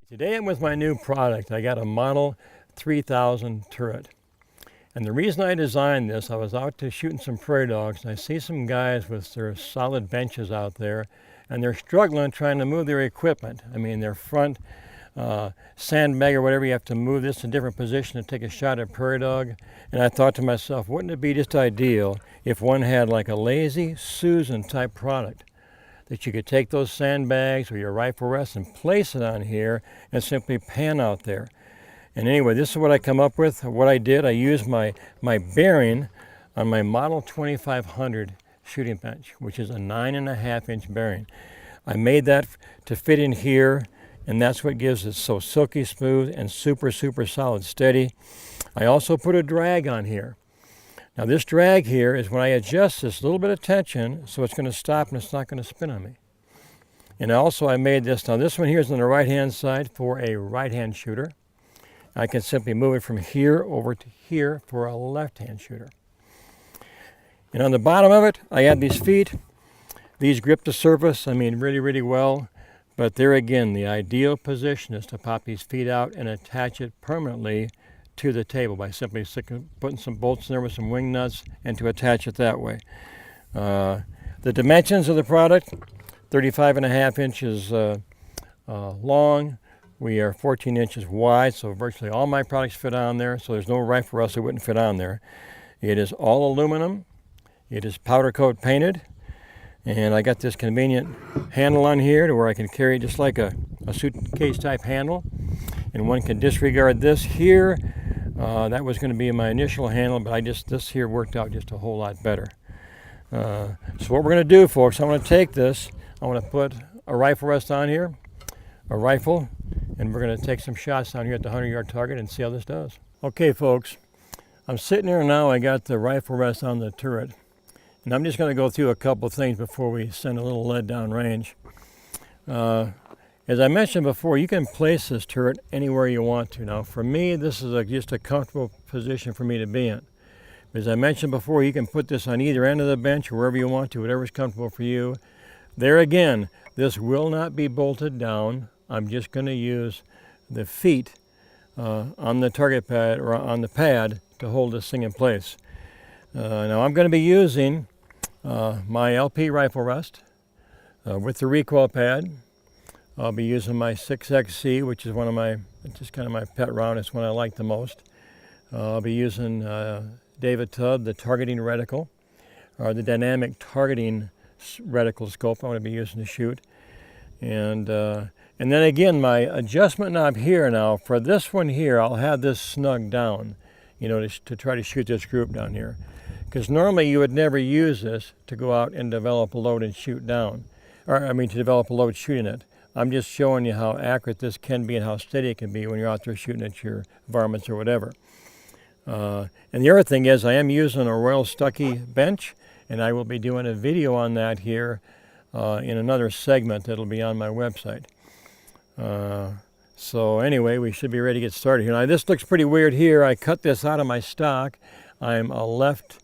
Today I'm with my new product. I got a Model 3000 turret. And the reason I designed this, I was out to shooting some prairie dogs and I see some guys with their solid benches out there and they're struggling trying to move their equipment. I mean their front sandbag or whatever, you have to move this in a different position to take a shot at prairie dog. And I thought to myself, wouldn't it be just ideal if one had like a Lazy Susan type product? That you could take those sandbags or your rifle rest and place it on here and simply pan out there. And anyway, this is what I come up with. What I did, I used my bearing on my Model 2500 shooting bench, which is a 9.5-inch bearing. I made that to fit in here, and that's what gives it so silky smooth and super solid steady. I also put a drag on here. Now this drag here is when I adjust this little bit of tension, so it's going to stop and it's not going to spin on me. And also I made this, now this one here is on the right hand side for a right hand shooter. I can simply move it from here over to here for a left hand shooter. And on the bottom of it, I add these feet. These grip the surface, I mean really well. But there again, the ideal position is to pop these feet out and attach it permanently to the table by simply putting some bolts in there with some wing nuts and to attach it that way. The dimensions of the product, 35.5 inches long. We are 14 inches wide, so virtually all my products fit on there, so there's no rifle rest that wouldn't fit on there. It is all aluminum. It is powder coat painted. And I got this convenient handle on here to where I can carry it just like a suitcase type handle. And one can disregard this here. That was going to be my initial handle, but this here worked out just a whole lot better. So what we're going to do, folks, I'm going to take this, I'm going to put a rifle rest on here, a rifle, and we're going to take some shots down here at the 100-yard target and see how this does. Okay, folks, I'm sitting here now. I got the rifle rest on the turret, and I'm just going to go through a couple of things before we send a little lead down range. As I mentioned before, you can place this turret anywhere you want to. Now, for me, this is just a comfortable position for me to be in. As I mentioned before, you can put this on either end of the bench or wherever you want to, whatever's comfortable for you. There again, this will not be bolted down. I'm just going to use the feet on the target pad or on the pad to hold this thing in place. Now, I'm going to be using my LP rifle rest with the recoil pad. I'll be using my 6XC, which is one of my, just kind of my pet round. It's one I like the most. I'll be using David Tubb, the targeting reticle, or the dynamic targeting reticle scope I'm going to be using to shoot. And then again, my adjustment knob here now, for this one here, I'll have this snug down, you know, to try to shoot this group down here. Because normally you would never use this to go out and develop a load and shoot down. Or, I mean, to develop a load shooting it. I'm just showing you how accurate this can be and how steady it can be when you're out there shooting at your varmints or whatever. And the other thing is I am using a Royal Stuckey bench, and I will be doing a video on that here in another segment that'll be on my website. So anyway, we should be ready to get started here. Now this looks pretty weird here. I cut this out of my stock. I'm a left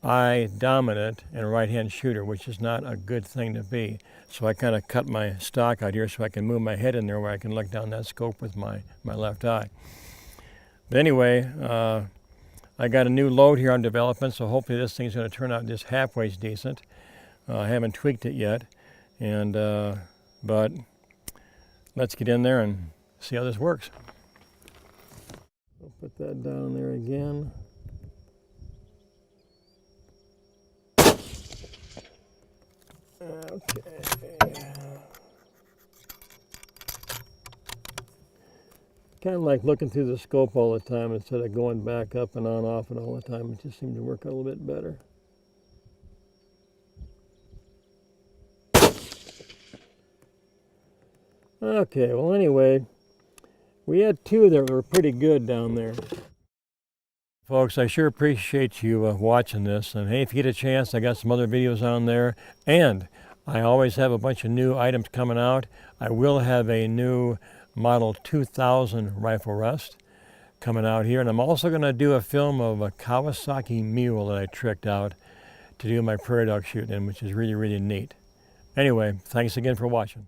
eye dominant and right hand shooter, which is not a good thing to be. So I kind of cut my stock out here so I can move my head in there where I can look down that scope with my left eye. But anyway, I got a new load here on development, so hopefully this thing's going to turn out just halfway decent. I haven't tweaked it yet, and but let's get in there and see how this works. I'll put that down there again. Okay. Kind of like looking through the scope all the time instead of going back up and on, off, and all the time. It just seemed to work a little bit better. Okay, well anyway, we had two that were pretty good down there. Folks, I sure appreciate you watching this, and hey, if you get a chance, I got some other videos on there, and I always have a bunch of new items coming out. I will have a new Model 2000 rifle rest coming out here, and I'm also going to do a film of a Kawasaki mule that I tricked out to do my prairie dog shooting in, which is really neat. Anyway, thanks again for watching.